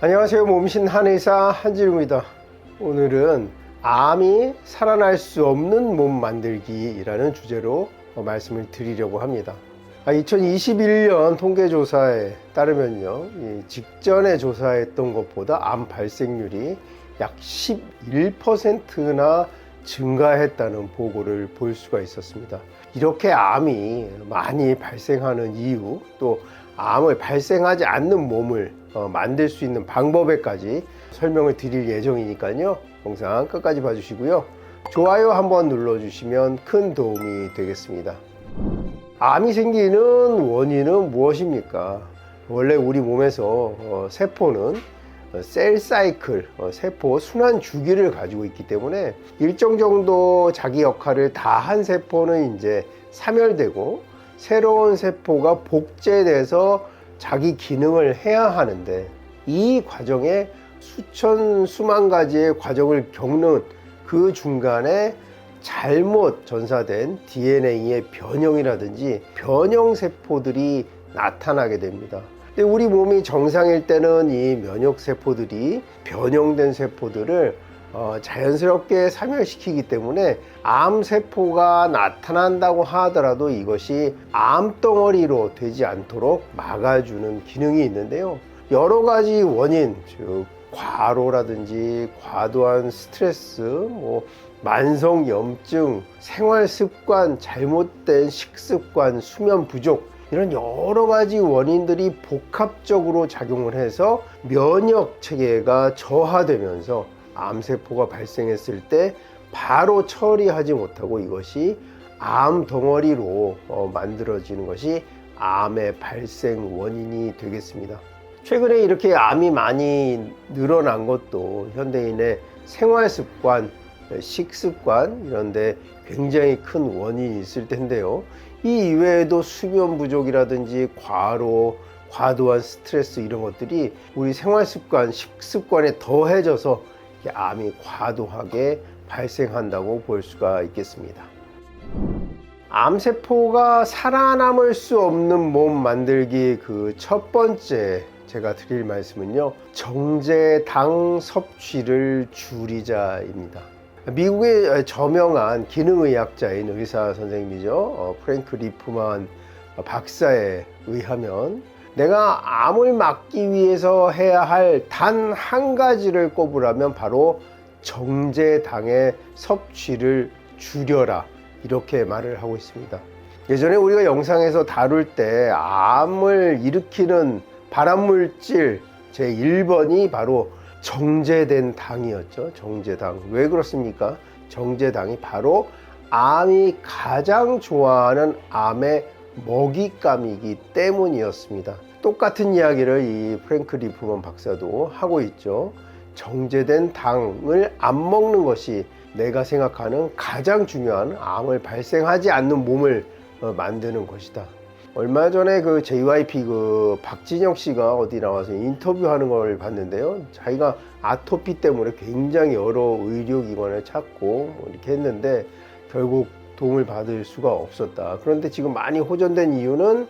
안녕하세요. 몸신 한의사 한지루입니다. 오늘은 암이 살아날 수 없는 몸 만들기라는 주제로 말씀을 드리려고 합니다. 2021년 통계조사에 따르면요, 직전에 조사했던 것보다 암 발생률이 약 11%나 증가했다는 보고를 볼 수가 있었습니다. 이렇게 암이 많이 발생하는 이유, 또 암을 발생하지 않는 몸을 만들 수 있는 방법에까지 설명을 드릴 예정이니까요, 영상 끝까지 봐주시고요, 좋아요 한번 눌러주시면 큰 도움이 되겠습니다. 암이 생기는 원인은 무엇입니까? 원래 우리 몸에서 세포는 셀 사이클, 세포 순환 주기를 가지고 있기 때문에 일정 정도 자기 역할을 다 한 세포는 이제 사멸되고 새로운 세포가 복제돼서 자기 기능을 해야 하는데, 이 과정에 수만 가지의 과정을 겪는 그 중간에 잘못 전사된 DNA의 변형이라든지 변형 세포들이 나타나게 됩니다. 근데 우리 몸이 정상일 때는 이 면역 세포들이 변형된 세포들을 자연스럽게 사멸시키기 때문에 암 세포가 나타난다고 하더라도 이것이 암덩어리로 되지 않도록 막아주는 기능이 있는데요, 여러 가지 원인, 즉 과로라든지 과도한 스트레스, 만성 염증, 생활 습관, 잘못된 식습관, 수면 부족, 이런 여러 가지 원인들이 복합적으로 작용을 해서 면역 체계가 저하되면서 암세포가 발생했을 때 바로 처리하지 못하고 이것이 암 덩어리로 만들어지는 것이 암의 발생 원인이 되겠습니다. 최근에 이렇게 암이 많이 늘어난 것도 현대인의 생활 습관, 식습관, 이런 데 굉장히 큰 원인이 있을 텐데요, 이 이외에도 수면 부족이라든지 과로, 과도한 스트레스, 이런 것들이 우리 생활 습관, 식습관에 더해져서 암이 과도하게 발생한다고 볼 수가 있겠습니다. 암세포가 살아남을 수 없는 몸 만들기 그 첫 번째 제가 드릴 말씀은요, 정제당 섭취를 줄이자입니다. 미국의 저명한 기능의학자인 의사 선생님이죠, 프랭크 리프만 박사에 의하면 내가 암을 막기 위해서 해야 할 단 한 가지를 꼽으라면 바로 정제당의 섭취를 줄여라, 이렇게 말을 하고 있습니다. 예전에 우리가 영상에서 다룰 때 암을 일으키는 발암물질 제1번이 바로 정제된 당이었죠. 정제당. 왜 그렇습니까? 정제당이 바로 암이 가장 좋아하는 암의 먹잇감이기 때문이었습니다. 똑같은 이야기를 이 프랭크 리프먼 박사도 하고 있죠. 정제된 당을 안 먹는 것이 내가 생각하는 가장 중요한 암을 발생하지 않는 몸을 만드는 것이다. 얼마 전에 그 JYP 그 박진영 씨가 어디 나와서 인터뷰하는 걸 봤는데요, 자기가 아토피 때문에 굉장히 여러 의료기관을 찾고 이렇게 했는데 결국 도움을 받을 수가 없었다. 그런데 지금 많이 호전된 이유는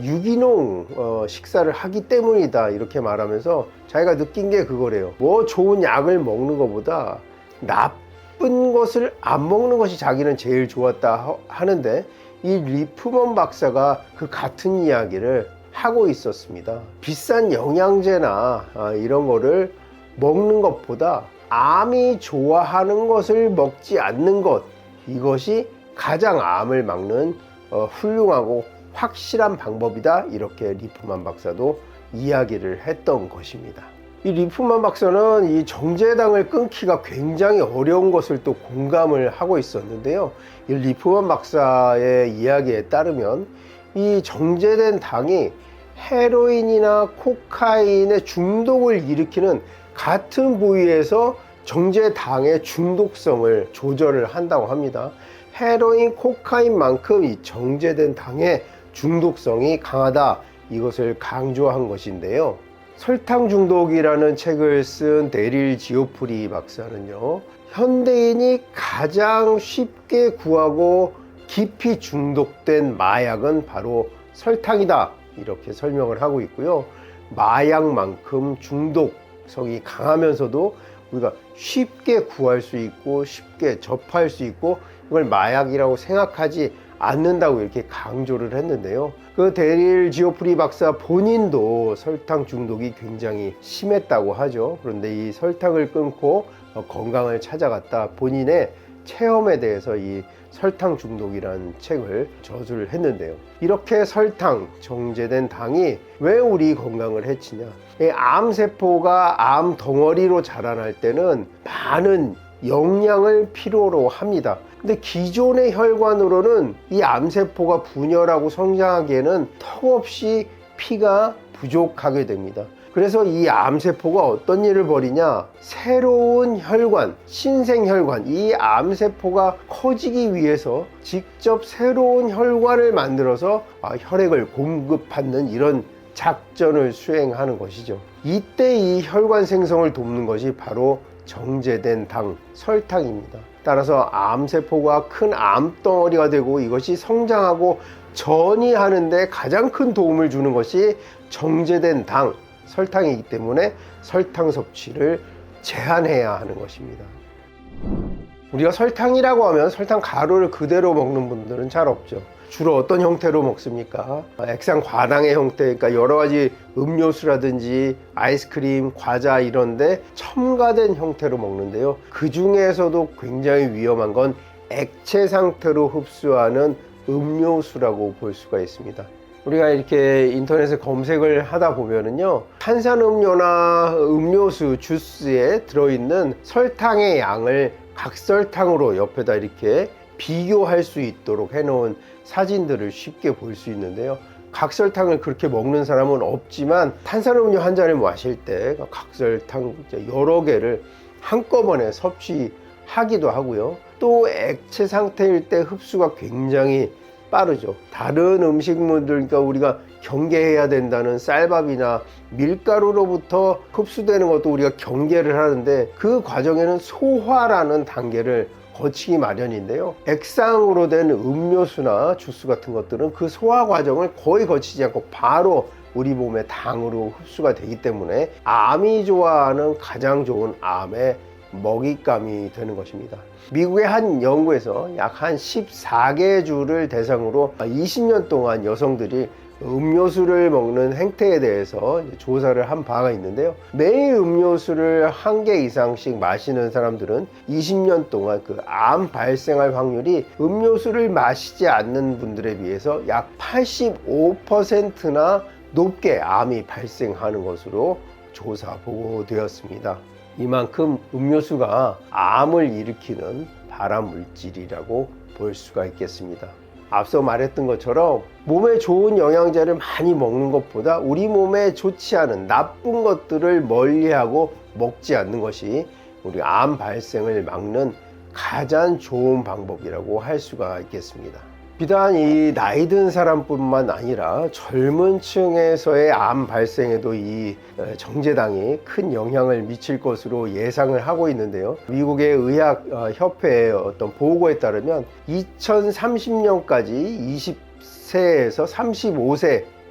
유기농 식사를 하기 때문이다, 이렇게 말하면서 자기가 느낀 게 그거래요. 뭐 좋은 약을 먹는 것보다 나쁜 것을 안 먹는 것이 자기는 제일 좋았다 하는데, 이 리프먼 박사가 그 같은 이야기를 하고 있었습니다. 비싼 영양제나 이런 거를 먹는 것보다 암이 좋아하는 것을 먹지 않는 것, 이것이 가장 암을 막는 훌륭하고 확실한 방법이다, 이렇게 리프만 박사도 이야기를 했던 것입니다. 이 리프만 박사는 이 정제당을 끊기가 굉장히 어려운 것을 또 공감을 하고 있었는데요, 이 리프만 박사의 이야기에 따르면 이 정제된 당이 헤로인이나 코카인의 중독을 일으키는 같은 부위에서 정제당의 중독성을 조절을 한다고 합니다. 헤로인, 코카인만큼 이 정제된 당의 중독성이 강하다, 이것을 강조한 것인데요, 설탕 중독이라는 책을 쓴 데릴 지오프리 박사는요, 현대인이 가장 쉽게 구하고 깊이 중독된 마약은 바로 설탕이다, 이렇게 설명을 하고 있고요. 마약만큼 중독성이 강하면서도 우리가 쉽게 구할 수 있고 쉽게 접할 수 있고 이걸 마약이라고 생각하지 않는다고 이렇게 강조를 했는데요. 그 데릴 지오프리 박사 본인도 설탕 중독이 굉장히 심했다고 하죠. 그런데 이 설탕을 끊고 건강을 찾아갔다 본인의 체험에 대해서 이 설탕 중독이라는 책을 저술을 했는데요. 이렇게 설탕, 정제된 당이 왜 우리 건강을 해치냐? 이 암세포가 암 덩어리로 자라날 때는 많은 영양을 필요로 합니다. 근데 기존의 혈관으로는 이 암세포가 분열하고 성장하기에는 턱없이 피가 부족하게 됩니다. 그래서 이 암세포가 어떤 일을 벌이냐, 새로운 혈관, 신생혈관, 이 암세포가 커지기 위해서 직접 새로운 혈관을 만들어서 혈액을 공급받는 이런 작전을 수행하는 것이죠. 이때 이 혈관 생성을 돕는 것이 바로 정제된 당, 설탕입니다. 따라서 암세포가 큰 암덩어리가 되고 이것이 성장하고 전이하는데 가장 큰 도움을 주는 것이 정제된 당, 설탕이기 때문에 설탕 섭취를 제한해야 하는 것입니다. 우리가 설탕이라고 하면 설탕 가루를 그대로 먹는 분들은 잘 없죠. 주로 어떤 형태로 먹습니까? 액상 과당의 형태, 그러니까 여러 가지 음료수라든지 아이스크림, 과자 이런데 첨가된 형태로 먹는데요. 그 중에서도 굉장히 위험한 건 액체 상태로 흡수하는 음료수라고 볼 수가 있습니다. 우리가 이렇게 인터넷에 검색을 하다 보면은요, 탄산음료나 음료수, 주스에 들어있는 설탕의 양을 각설탕으로 옆에다 이렇게 비교할 수 있도록 해놓은 사진들을 쉽게 볼 수 있는데요. 각설탕을 그렇게 먹는 사람은 없지만 탄산음료 한 잔을 마실 때 각설탕 여러 개를 한꺼번에 섭취하기도 하고요. 또 액체 상태일 때 흡수가 굉장히 빠르죠. 다른 음식물들, 그러니까 우리가 경계해야 된다는 쌀밥이나 밀가루로부터 흡수되는 것도 우리가 경계를 하는데 그 과정에는 소화라는 단계를 거치기 마련인데요. 액상으로 된 음료수나 주스 같은 것들은 그 소화 과정을 거의 거치지 않고 바로 우리 몸의 당으로 흡수가 되기 때문에 암이 좋아하는 가장 좋은 암의 먹잇감이 되는 것입니다. 미국의 한 연구에서 약 한 14개 주를 대상으로 20년 동안 여성들이 음료수를 먹는 행태에 대해서 조사를 한 바가 있는데요. 매일 음료수를 한 개 이상씩 마시는 사람들은 20년 동안 그 암 발생할 확률이 음료수를 마시지 않는 분들에 비해서 약 85%나 높게 암이 발생하는 것으로 조사 보고되었습니다. 이만큼 음료수가 암을 일으키는 발암 물질이라고 볼 수가 있겠습니다. 앞서 말했던 것처럼 몸에 좋은 영양제를 많이 먹는 것보다 우리 몸에 좋지 않은 나쁜 것들을 멀리하고 먹지 않는 것이 우리 암 발생을 막는 가장 좋은 방법이라고 할 수가 있겠습니다. 비단 이 나이 든 사람뿐만 아니라 젊은 층에서의 암 발생에도 이 정제당이 큰 영향을 미칠 것으로 예상을 하고 있는데요. 미국의 의학협회의 어떤 보고에 따르면 2030년까지 20세에서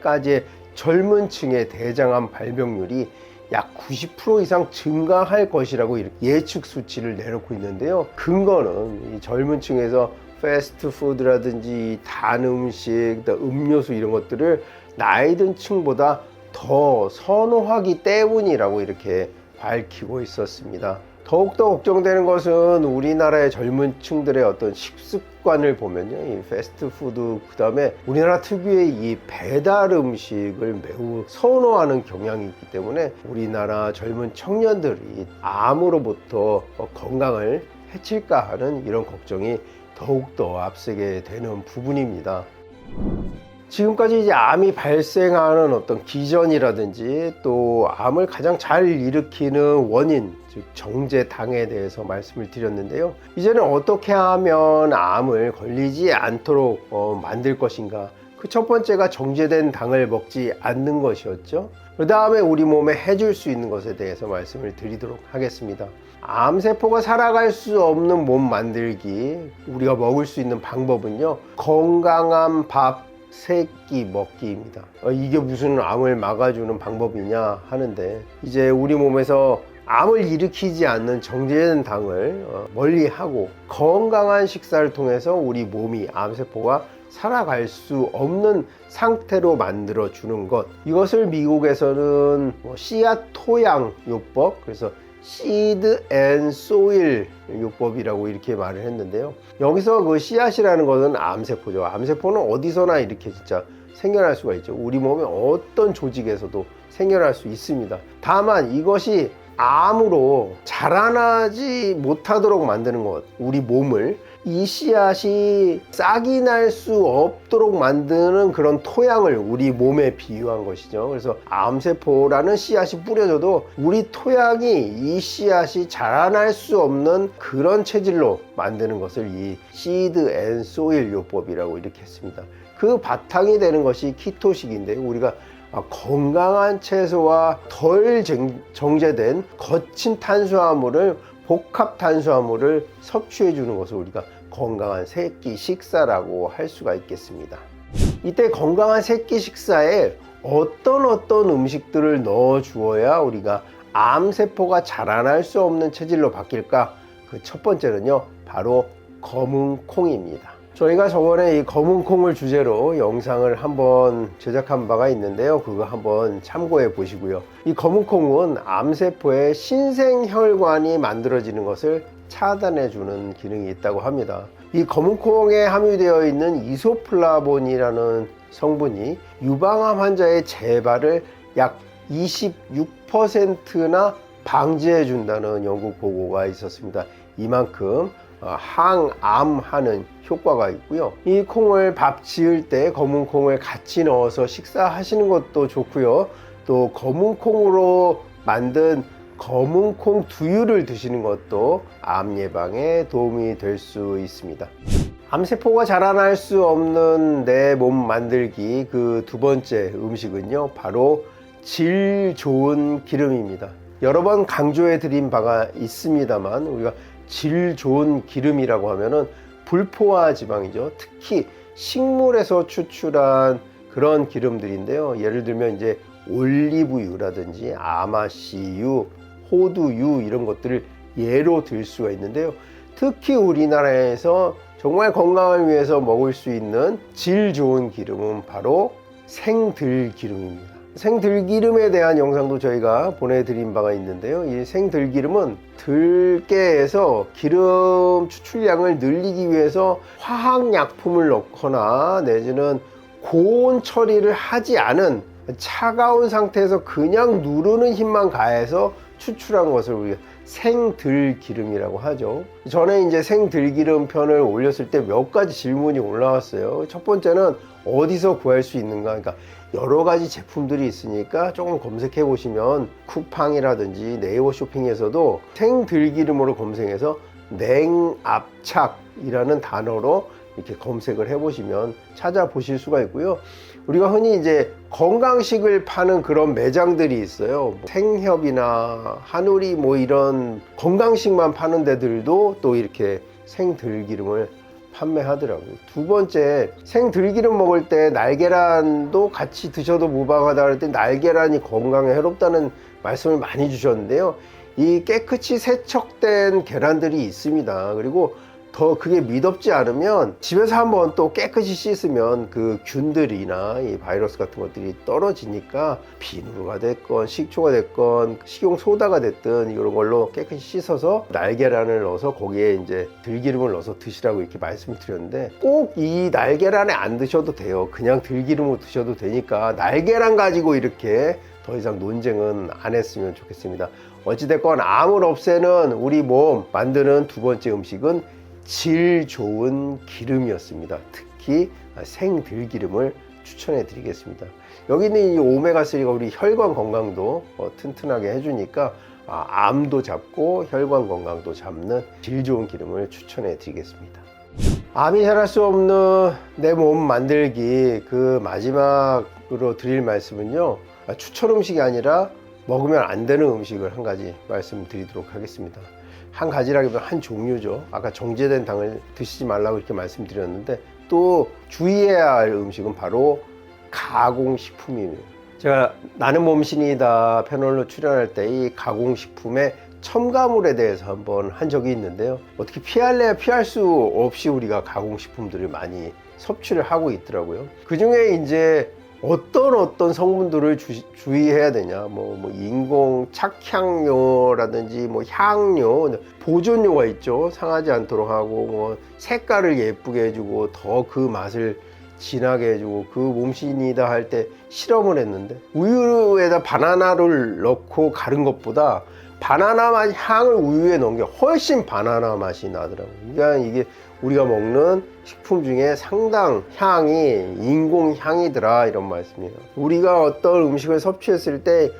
35세까지의 젊은 층의 대장암 발병률이 약 90% 이상 증가할 것이라고 예측 수치를 내놓고 있는데요. 근거는 이 젊은 층에서 패스트푸드라든지 단 음식, 음료수 이런 것들을 나이 든 층보다 더 선호하기 때문이라고 이렇게 밝히고 있었습니다. 더욱더 걱정되는 것은 우리나라의 젊은 층들의 어떤 식습관을 보면요, 이 패스트푸드, 그 다음에 우리나라 특유의 이 배달 음식을 매우 선호하는 경향이 있기 때문에 우리나라 젊은 청년들이 암으로부터 건강을 해칠까 하는 이런 걱정이 더욱더 앞서게 되는 부분입니다. 지금까지 이제 암이 발생하는 어떤 기전이라든지 또 암을 가장 잘 일으키는 원인, 즉 정제당에 대해서 말씀을 드렸는데요. 이제는 어떻게 하면 암을 걸리지 않도록 만들 것인가? 그 첫 번째가 정제된 당을 먹지 않는 것이었죠. 그 다음에 우리 몸에 해줄 수 있는 것에 대해서 말씀을 드리도록 하겠습니다. 암세포가 살아갈 수 없는 몸 만들기, 우리가 먹을 수 있는 방법은요, 건강한 밥, 세 끼 먹기입니다. 이게 무슨 암을 막아주는 방법이냐 하는데, 이제 우리 몸에서 암을 일으키지 않는 정제된 당을 멀리하고 건강한 식사를 통해서 우리 몸이 암세포가 살아갈 수 없는 상태로 만들어 주는 것, 이것을 미국에서는 씨앗 토양 요법, 그래서 Seed and Soil 요법이라고 이렇게 말을 했는데요. 여기서 그 씨앗이라는 것은 암세포죠. 암세포는 어디서나 이렇게 진짜 생겨날 수가 있죠. 우리 몸의 어떤 조직에서도 생겨날 수 있습니다. 다만 이것이 암으로 자라나지 못하도록 만드는 것, 우리 몸을 이 씨앗이 싹이 날 수 없도록 만드는 그런 토양을 우리 몸에 비유한 것이죠. 그래서 암세포라는 씨앗이 뿌려져도 우리 토양이 이 씨앗이 자라날 수 없는 그런 체질로 만드는 것을 이 시드 앤 소일 요법이라고 이렇게 했습니다. 그 바탕이 되는 것이 키토식인데, 우리가 건강한 채소와 덜 정제된 거친 탄수화물을, 복합 탄수화물을 섭취해 주는 것을 우리가 건강한 세끼 식사라고 할 수가 있겠습니다. 이때 건강한 세끼 식사에 어떤 음식들을 넣어 주어야 우리가 암세포가 자라날 수 없는 체질로 바뀔까? 그 첫 번째는요, 바로 검은 콩입니다. 저희가 저번에 이 검은 콩을 주제로 영상을 한번 제작한 바가 있는데요. 그거 한번 참고해 보시고요. 이 검은 콩은 암세포의 신생혈관이 만들어지는 것을 차단해 주는 기능이 있다고 합니다. 이 검은 콩에 함유되어 있는 이소플라본이라는 성분이 유방암 환자의 재발을 약 26%나 방지해 준다는 연구 보고가 있었습니다. 이만큼 항암하는 효과가 있고요. 이 콩을 밥 지을 때 검은 콩을 같이 넣어서 식사하시는 것도 좋고요. 또 검은 콩으로 만든 검은 콩 두유를 드시는 것도 암 예방에 도움이 될 수 있습니다. 암세포가 자라날 수 없는 내 몸 만들기, 그 두 번째 음식은요, 바로 질 좋은 기름입니다. 여러 번 강조해 드린 바가 있습니다만, 우리가 질 좋은 기름이라고 하면은 불포화 지방이죠. 특히 식물에서 추출한 그런 기름들인데요. 예를 들면 이제 올리브유라든지 아마씨유, 호두유, 이런 것들을 예로 들 수가 있는데요. 특히 우리나라에서 정말 건강을 위해서 먹을 수 있는 질 좋은 기름은 바로 생들기름입니다. 생들기름에 대한 영상도 저희가 보내드린 바가 있는데요. 이 생들기름은 들깨에서 기름 추출량을 늘리기 위해서 화학약품을 넣거나 내지는 고온 처리를 하지 않은 차가운 상태에서 그냥 누르는 힘만 가해서 추출한 것을 우리가 생들기름이라고 하죠. 전에 이제 생들기름 편을 올렸을 때 몇 가지 질문이 올라왔어요. 첫 번째는 어디서 구할 수 있는가? 그러니까 여러 가지 제품들이 있으니까 조금 검색해 보시면 쿠팡이라든지 네이버 쇼핑에서도 생들기름으로 검색해서 냉압착이라는 단어로 이렇게 검색을 해 보시면 찾아보실 수가 있고요. 우리가 흔히 이제 건강식을 파는 그런 매장들이 있어요. 생협이나 한우리 뭐 이런 건강식만 파는 데들도 또 이렇게 생들기름을 판매하더라고요. 두 번째, 생들기름 먹을 때 날계란도 같이 드셔도 무방하다 할 때 날계란이 건강에 해롭다는 말씀을 많이 주셨는데요. 이 깨끗이 세척된 계란들이 있습니다. 그리고 더 그게 미덥지 않으면 집에서 한번 또 깨끗이 씻으면 그 균들이나 이 바이러스 같은 것들이 떨어지니까 비누가 됐건 식초가 됐건 식용 소다가 됐든 이런 걸로 깨끗이 씻어서 날계란을 넣어서 거기에 이제 들기름을 넣어서 드시라고 이렇게 말씀을 드렸는데, 꼭 이 날계란에 안 드셔도 돼요. 그냥 들기름으로 드셔도 되니까 날계란 가지고 이렇게 더 이상 논쟁은 안 했으면 좋겠습니다. 어찌됐건 암을 없애는 우리 몸 만드는 두 번째 음식은 질 좋은 기름이었습니다. 특히 생들기름을 추천해 드리겠습니다. 여기 있는 이 오메가3가 우리 혈관 건강도 튼튼하게 해주니까 암도 잡고 혈관 건강도 잡는 질 좋은 기름을 추천해 드리겠습니다. 암이 자랄 수 없는 내 몸 만들기, 그 마지막으로 드릴 말씀은요, 추천 음식이 아니라 먹으면 안 되는 음식을 한 가지 말씀드리도록 하겠습니다. 한 가지라기보다 한 종류죠. 아까 정제된 당을 드시지 말라고 이렇게 말씀드렸는데 또 주의해야 할 음식은 바로 가공식품입니다. 제가 나는 몸신이다 패널로 출연할 때 이 가공식품의 첨가물에 대해서 한번 한 적이 있는데요. 어떻게 피할래야 피할 수 없이 우리가 가공식품들을 많이 섭취를 하고 있더라고요. 그 중에 이제 어떤 성분들을 주의해야 되냐, 뭐 인공 착향료라든지 뭐 향료, 보존료가 있죠. 상하지 않도록 하고 뭐 색깔을 예쁘게 해주고 더 그 맛을 진하게 해주고, 그 몸신이다 할 때 실험을 했는데 우유에다 바나나를 넣고 갈은 것보다 바나나 맛 향을 우유에 넣은 게 훨씬 바나나 맛이 나더라고요. 그러니까 이게 우리가 먹는 식품 중에 상당 향이 인공 향이더라, 이런 말씀이에요. 우리가 어떤 음식을 섭취했을 때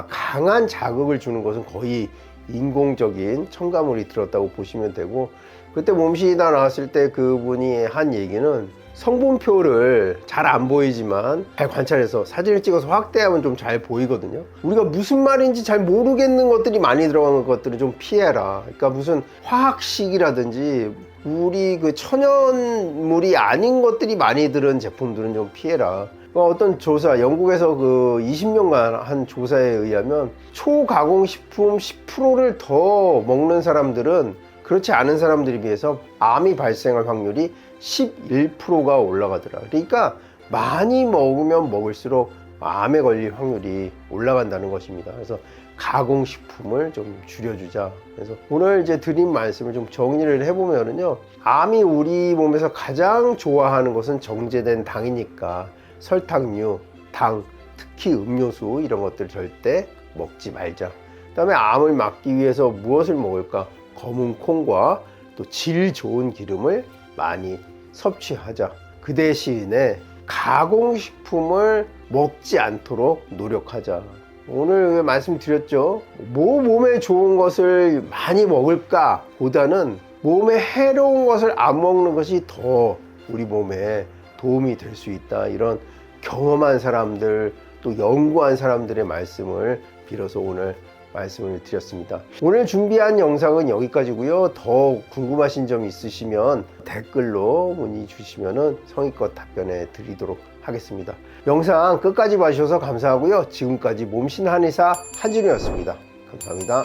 강한 자극을 주는 것은 거의 인공적인 첨가물이 들었다고 보시면 되고, 그때 몸신이다 나왔을 때 그분이 한 얘기는 성분표를 잘 안 보이지만 잘 관찰해서 사진을 찍어서 확대하면 좀 잘 보이거든요. 우리가 무슨 말인지 잘 모르겠는 것들이 많이 들어가는 것들은 좀 피해라. 그러니까 무슨 화학식이라든지 우리 그 천연물이 아닌 것들이 많이 들은 제품들은 좀 피해라. 어떤 조사, 영국에서 그 20년간 한 조사에 의하면 초가공식품 10%를 더 먹는 사람들은 그렇지 않은 사람들에 비해서 암이 발생할 확률이 11%가 올라가더라. 그러니까 많이 먹으면 먹을수록 암에 걸릴 확률이 올라간다는 것입니다. 그래서 가공식품을 좀 줄여주자. 그래서 오늘 이제 드린 말씀을 좀 정리를 해보면요, 암이 우리 몸에서 가장 좋아하는 것은 정제된 당이니까 설탕류, 당, 특히 음료수 이런 것들 절대 먹지 말자. 그 다음에 암을 막기 위해서 무엇을 먹을까? 검은 콩과 또 질 좋은 기름을 많이 섭취하자. 그 대신에 가공식품을 먹지 않도록 노력하자. 오늘 말씀드렸죠. 뭐 몸에 좋은 것을 많이 먹을까 보다는 몸에 해로운 것을 안 먹는 것이 더 우리 몸에 도움이 될 수 있다. 이런 경험한 사람들, 또 연구한 사람들의 말씀을 빌어서 오늘 말씀을 드렸습니다. 오늘 준비한 영상은 여기까지고요. 더 궁금하신 점 있으시면 댓글로 문의 주시면 성의껏 답변해 드리도록 하겠습니다. 영상 끝까지 봐주셔서 감사하고요. 지금까지 몸신 한의사 한준이었습니다. 감사합니다.